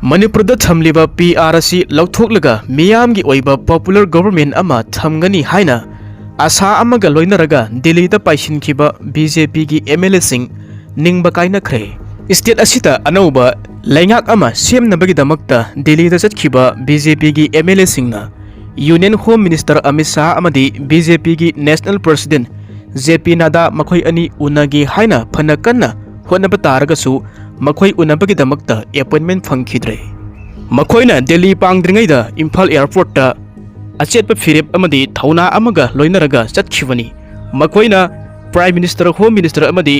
Manipurda thamliba PR asi Thoklagaba miyamgi oiba popular government ama thamgani haina asa amaga loinaraga Delhi da paishinkhiba BJP gi MLA sing Ningba Kainakhre state asita anauba laingak ama semnabagidamakta Delhi da chatkhiba BJP gi MLA singna Union Home Minister Amit Shah amadi BJP gi National President JP Nada makhoi ani unagi haina phanakanna honaba taragasu makhoi unabagidamakta appointment phangkhidre makhoina Delhi pangdringaida Imphal airport ta achetpa firep amadi thauna amaga loinaraga chatkhibani makhoina Prime Minister Home Minister amadi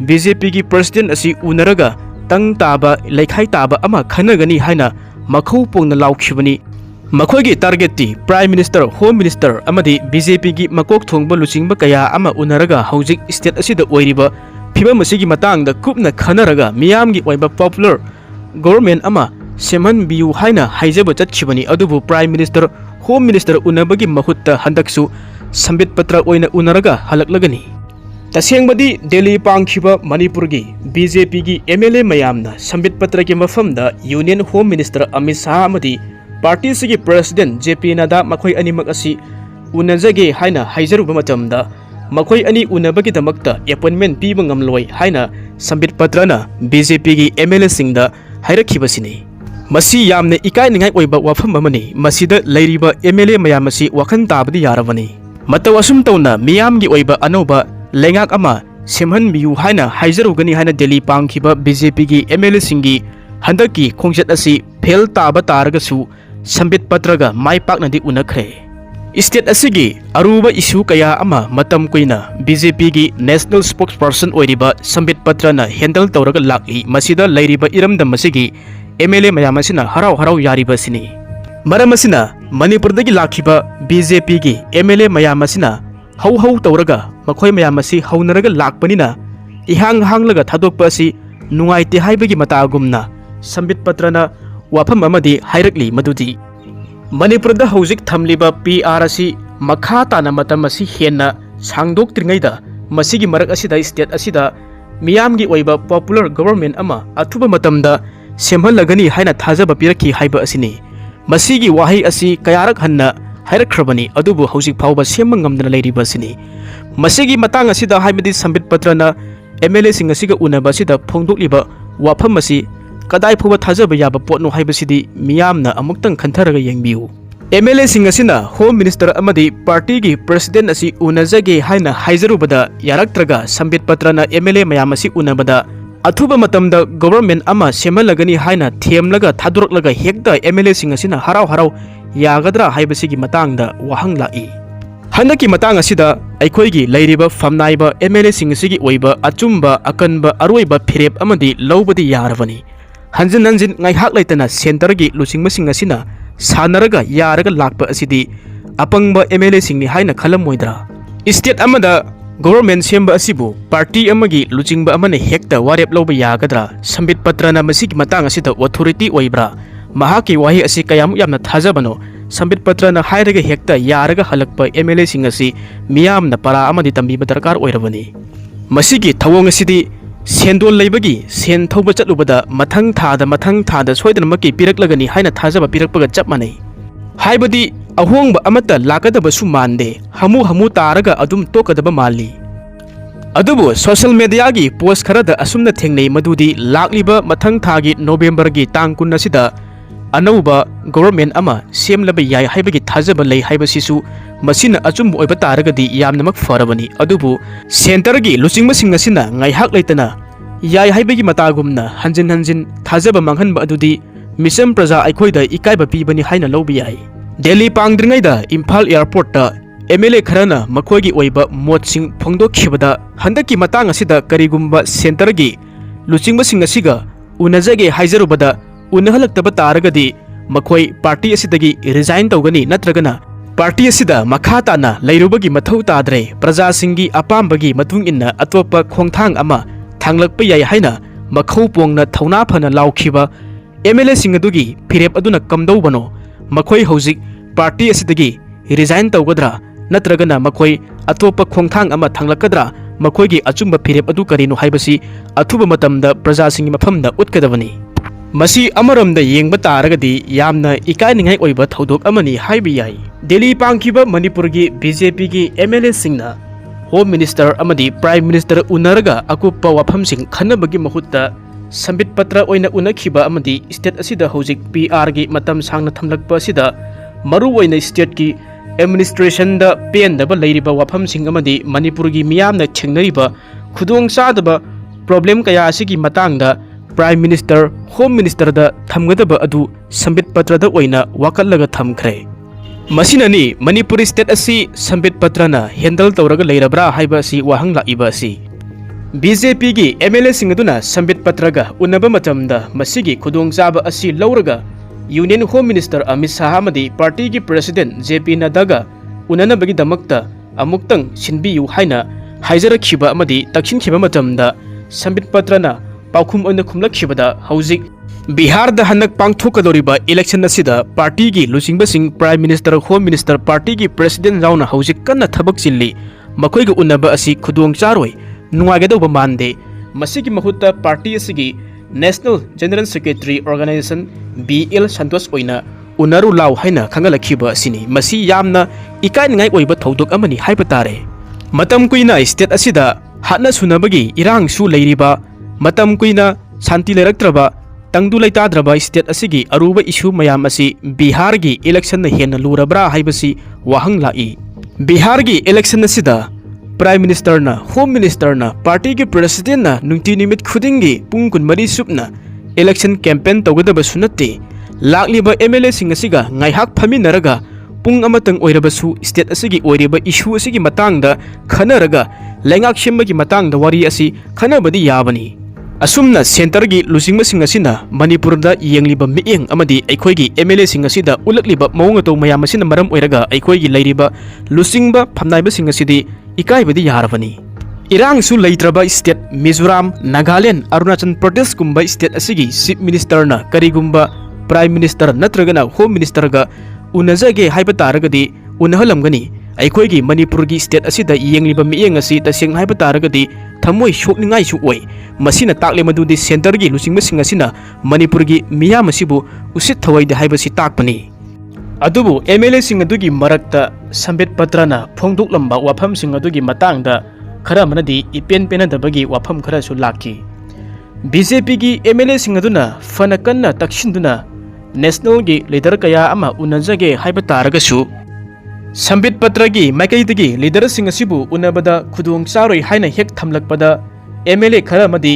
BJP gi President asi unaraga tang taba laikhai taba ama khanagani haina makhau pongna laukhibani makhoigi target ti Prime Minister Home Minister amadi BJP gi makok thongba luchingba kaya ama unaraga hojik state asida oiriba phibam asigi matangda kupna khanaraga miyamgi oiba popular government ama seman biu haina haijaba chatkhibani adubu Prime Minister Home Minister unabagi mahutta handaksu sambit patra oina unaraga halaklagani tasengmadi Delhi pangkhiba Manipur gi BJP gi MLA mayamna sambit patra gi mafamda Union Home Minister Amit Shah amadi party sigi President JP Nada makhoi animak asi unajage haina haijaruba matamda makhoi ani unabagi damakta appointment piba ngamloi haina sambit patrana BJP gi MLA singda hairakibasini masi yamne ikai ningai oiba wafam amani masida leiriba MLA mayam asi wakhan tabadi yarabani matawasum tawna miyam gi oiba anoba lengak ama semhan biu haina haijarugani haina Delhi pangkhiba BJP gi MLA singi handaki khongjat asi fail taba taragasu sambit patraga mai paknadi unakhre state asigi aruba issue kaya ama matam kuina BJP gi national spokesperson oiriba sambit patrana handle tawraga lakli masida leiriba iramdam masigi MLA mayamasina harau harau yariba sini maramasina Manipurdagi lakhiba BJP gi MLA mayamasina hau hau tawraga makhoi mayamasi haunaraga lakpanina ihang hanglaga thadokpa asi nungaite haibagi matagumna sambit patrana wafam amadi hairakli madudi Manipurda hojik thamliba PR asi makha tana matam asi henna sangdok tringaida masigi marak asida state asida miyamgi oiba popular government ama athuba matamda semhalagani haina thajaba pirakhi haiba asini masigi wahai asi kayarak hanna hairakhrabani adubu hojik phawba semmangamdana leiriba asini masigi matang asida haibadi sambit patrana MLA sing asiga unaba asida phongdokliba wafam asi kadai phuba thajaba yaba potno haibasidi miyamna amuktang khantharaga yengbiu MLA sing asina Home Minister amadi party gi president asi unajage haina haijarubada yaraktraga sambit patrana MLA mayam asi unabada athuba matamda government ama semalagani haina themlaga thaduraklaga hekta MLA sing asina harau harau yagadra haibasigi matangda wahang lai handaki matang asida aikhoigi leiriba famnaiba MLA sing asigi oiba achumba akanba aroiba phirep amadi lobadi yarabani hanjin hanjin ngai hak laitana center gi luchingma sing asina sanaraga yaraga lakpa asidi apangba MLA singni haina khalam moidra state amada government semba asibu party amagi luchingba amane hekta warep loba yagadra sambit patrana masigi matang asida authority oibra mahaki wahi asi kayam yamna thajabano sambit patrana hairaga hekta yaraga halakpa MLA sing asi miyamna para amadi tambiba darkar oirabani masigi thawong asidi sendol leibagi sen thauba chatlubada mathang thada soidanamaki piraklagani haina thajaba pirakpaga chap manai haibadi ahongba amata lakadaba su mande hamu taraga adum tokadaba mali adubu social media gi post kharada asumna thengnei madudi lakliba mathang thagi November gi tang kun asida anauba government ama semlaba yai haibagi thajaba lei haibasisu masina achum oiba taragadi yamnamak farabani adubu center gi luchingma sing asina ngai hak leitana yai haibagi matagumna hanjin hanjin thajaba manghanba adudi misam praja aikhoida ikaiba pibani haina lobi yai Delhi pangdringaida Imphal airport ta MLA kharana makhoigi oiba motsing phongdokhibada handaki matang asida karigumba center gi luchingma sing asiga unajage haijarubada unahalakta taragadi makhoi party asidagi resign tawgani natragana party asida makha tana leirubagi mathau tadre praja singi apambagi matung inna atopa khongthang ama thanglakpa yai haina makhau pongna thauna phana laukhiba MLA sing adugi phirep aduna kamdobano makhoi hojik party asidagi resign tawgadra natragana makhoi atopa khongthang ama thanglakadra makhoi gi achumba phirep adu karino haibasi athuba matamda praja singi mafamda utkadabani मसी अमरमदा येंगबा तारगदी यामना इकायनिंगाई ओइबा थौदोक अमनी हाइबा याई दिल्ली पांगखिबा मणिपुर की BJP की MLA सिंगना home minister अमदी prime minister उनरगा अकुप्पा वाफमसिंग खन्नबगी महुत्ता संबित पत्र ओइना उनखिबा अमदी स्टेट असिदा हौजिक PR की मतम सांगना थमलकपा असिदा मरु ओइना स्टेट की एडमिनिस्ट्रेशन दा पेनदबा लैरिबा वाफमसिंग अमदी मणिपुर की मियामना थेंगनरिबा खुदोंग चादबा प्रॉब्लम कया असिगी मतांगदा प्राइम मिनिस्टर होम मिनिस्टर दा थमगदबा अदु संबित पत्र दा ओइना वाकलगा थमखरे मसिननी मणिपुर स्टेट असी संबित पत्रना हैंडल तौरगा लैरब्रा हाइबा असि वाहंग लाइबा असि BJP की MLA सिंगदुना संबित पत्रगा उन्नबा मतमदा मसिगी खुदोंग चाबा असि लौरगा union home minister Amit Shah अमदी पार्टी की प्रेसिडेंट JP नड्डागा उननबगी दमक्ता अमुक्तंग सिनबियु हाइना हाइजरखिबा अमदी तखिनखिबा मतमदा संबित पत्रना पाउखुम ओइना खुमलखिबदा हौजिक बिहार दा हनक पांगथोकदोरिबा इलेक्शन असिदा पार्टी की लुचिंगबसिंग prime minister home minister party की प्रेसिडेंट राउना हौजिक कन्ना थबक चिल्ली मखोइगा उन्नबा असि खुदोंग चारोय नुवागदौबा मानदे मसिगी महुत्ता पार्टी असिगी national general secretary organisation BL Santosh ओइना उनरु लाउ हाइना खंगलखिबा असिनी मसि यामना इकायनिंगाई ओइबा थौदोक अमनी हाइबा तारे मतम कुइना स्टेट असिदा हाना सुनबगी इरांगसु लैरिबा मतम कुइना शांति लेरक्त्रबा तंगदु लैताद्रबा स्टेट असिगी अरुबा इशू मयाम असि बिहार की इलेक्शन हेन लुरब्रा हाइबसि वाहंग लाई बिहार की इलेक्शन असिदा प्राइम मिनिस्टर ना होम मिनिस्टर ना पार्टी की प्रेसिडेंट ना नुंति निमित खुदिंगी पुंग कुनमरी सुपना इलेक्शन कैंपेन तौगदबा सुनते लाक्लिबा MLA Singh असिगा ngaihak phaminnaraga pung amatang oirabassu state asigi oiriba issue asigi matangda khanaraga lengak shembagi matangda wari asi khanabadi yabani asumna center gi lusingba sing asina manipur da yengliba mieng amadi aikhoi gi MLA sing asida ulakliba maung to mayam asina maram oiraga aikhoi gi leiriba lusingba phamnaiba sing asidi ikaibadi yarabani irang su leitraba state Mizoram Nagaland Arunachal Pradesh kumba state asigi chief minister na karigumba prime minister नत्रगना home minister गा उनजगे हाइबा तारगदी उनहलमगनी अखोइगी मणिपुर की state असिदा येंगलिबा मियेंग असि तसेंग हाइबा तारगदी थमोइ सोकनिंगाइ सु ओइ मसिना ताकले मदुदि centre की लुचिंगबसिंग असिना मणिपुर की मियाम असिबु उसित थवैदे हाइबसि ताकपनि अदुबु MLA सिंग अदुगी मरक्ता संबित पत्रना फोंदोकलंबा वाफम सिंग अदुगी मतांगदा खरा मनदी इपेन पेनदबगी वाफम खरा सु लाखि BJP की MLA सिंग अदुना फनकन्ना तक्षिंदुना नेशनल की लीडर कया अमा उनजगे हाइबा तारगसु संबित पत्र की माइकैदगी लीडर सिंग असिबु उनबदा खुदोंग चारोय हाइना हेक थमलकपदा MLA खरा मदी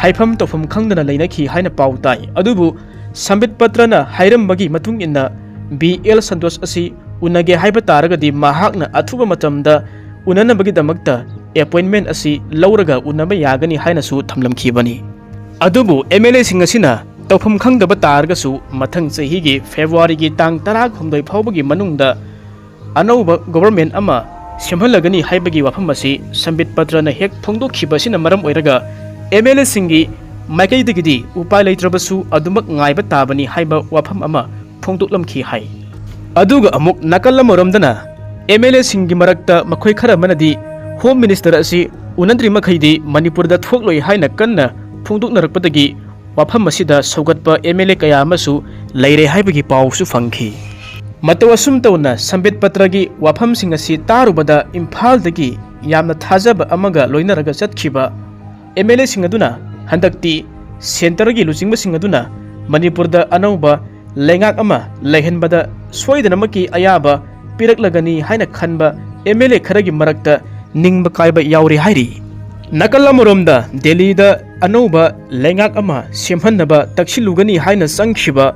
हाइफम तोफम खंगदना लैनखि हाइना पाउ ताइ अदुबु संबित पत्रना हाइरमबगी मतुंग इन्ना BL संतोष असि उनगे हाइबा तारगदी माहाकना अथुबा मतमदा उननबगी दमक्ता अपॉइंटमेंट असि लौरगा उनबा यागनी हाइनासु थमलमखिबनी अदुबु MLA सिंग असिना तौफम खंगदबा तारगसु मथंग चही की फेब्रुआरी की तांग 16 फाउबगी मनुंगदा अनौबा गवर्नमेंट अमा सेमहलगनी हाइबगी वाफम असि संबित पत्रना हेक फोंदोखिबसिना मरम ओइरगा MLA सिंगी माइकैदगिदी उपाय लैत्रबसु अदुमक ngaइबा ताबनी हाइबा वाफम अमा फोंदोकलमखि हाइ अदुगा अमुक नकलमरमदना MLA सिंगी मरक्ता मखोइ खरा मनदी होम मिनिस्टर असि उनद्रि मखैदी मणिपुरदा थोक्लोइ हाइना कन्ना फोंदोकनरकपदगी वाफम असिदा सौगतपा MLA कया अमसु लैरे हाइबगी पाउसु फंखि मतौ असुम तौना संबित पत्रगी वाफम सिंग असि तारुबदा इम्फालदगी यामना थाजब अमगा लोइनरगा चतखिबा MLA सिंग अदुना हंदक्ति सेंटरगी लुचिंगबा सिंग अदुना मणिपुरदा अनौबा लेंगाक अमा लैहनबदा सोइदनमकी अयाबा पिरकलगनी हाइना खनबा MLA खरगी मरक्ता निंगबा कायबा याउरि हाइरि नकलमरोमदा दिल्लीदा अनौबा लेंगाक अमा सेमहन्नबा तक्सिलुगनी हाइना संखिबा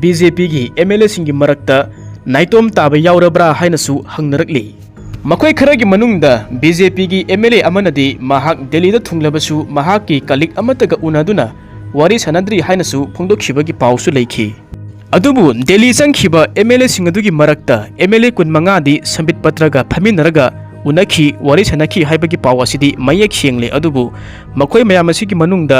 BJP की MLA सिंगी मरक्ता नाइतोम ताबा याउरब्रा हाइनासु हंगनरकली मखोइ खरगी मनुंगदा BJP की MLA अमनदी महाक दिल्लीदा थुंगलबसु महाक की कलिक अमतगा उनादुना वारी सनद्री हाइनासु फोंदोखिबगी पाउसु लैखि अदुबु दिल्ली संखिबा MLA सिंगदुगी मरक्ता MLA 15 दी संबित पत्रगा फमिनरगा उनखि वारी सनखि हाइबगी पाउ असिदी मयेक सेंगले अदुबु मखोइ मयाम असिगी मनुंगदा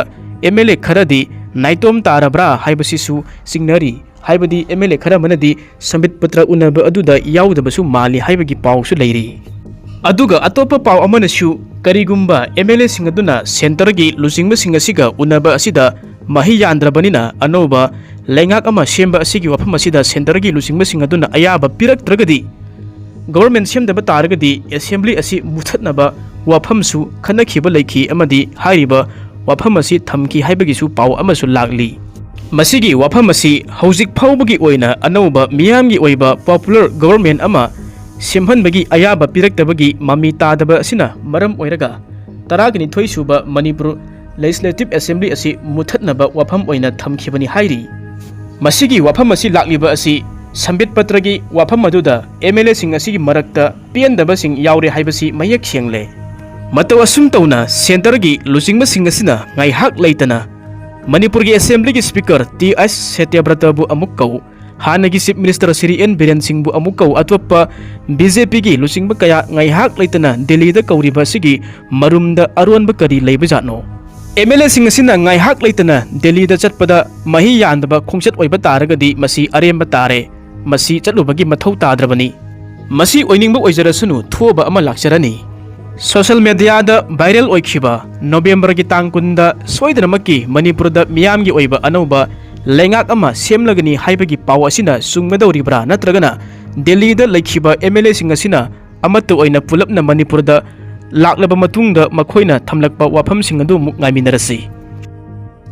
MLA खरदी नाइतोम तारब्रा हाइबसिसु सिंगनरी हाइबदी MLA खरा मनदी संबित पत्र उनब अदुदा याउदबसु माली हाइबगी पाउसु लैरि अदुगा अतोप पाउ अमनसु करिगुम्बा MLA सिंगदुना सेंटर की लुचिंगबसिंग असिगा उनब असिदा mahi yandrabanina anoba lengak ama semba asigi wafam asida sentargi lusingbasing aduna ayaba piraktragadi government semdaba taragadi assembly asi muthatnaba wafamsu khanakhiba leikhi amadi hairiba wafam asi thamki haibagisu pau amasu lagli masigi wafam asi hojik phawbagi oina anoba miyamgi oiba popular government ama semhanbagi ayaba piraktabagi mami tadaba asina maram oiraga taragini thoisuba manipur legislative assembly asi muthatnaba wafam oina thamkhibani hairi masigi wafam asi lagliba asi sambit patragi wafam aduda MLA sing asigi marakta piandaba sing yaure haibasi mayak siangle mataw asum tawna center gi lusingba sing asina ngai hak leitana manipur gi assembly gi speaker TS Setyabrata bu amukau hanagi chief minister Sri N Biren Singh bu amukau atwapa BJP gi lusingba kaya ngai hak leitana Delhi da kauriba sigi marumda aronba kari leiba jatno MLA sing asina ngai hak leitana Delhi da chatpada mahi yandaba khongchat oiba taragadi masi aremba tare masi chatlubagi mathau tadrabani masi oiningba oijarasunu thoba ama lakcharani social media da viral oikhiba November gi tangkunda soidanamaki Manipur da miyam gi oiba anoba lengak ama semlagani haibagi paw asina sungmadawribra natragana Delhi da laikhiba MLA sing asina amatu oina pulapna Manipur da laklaba matungda makhoina thamlakpa wafam sing adu muk ngaiminarasi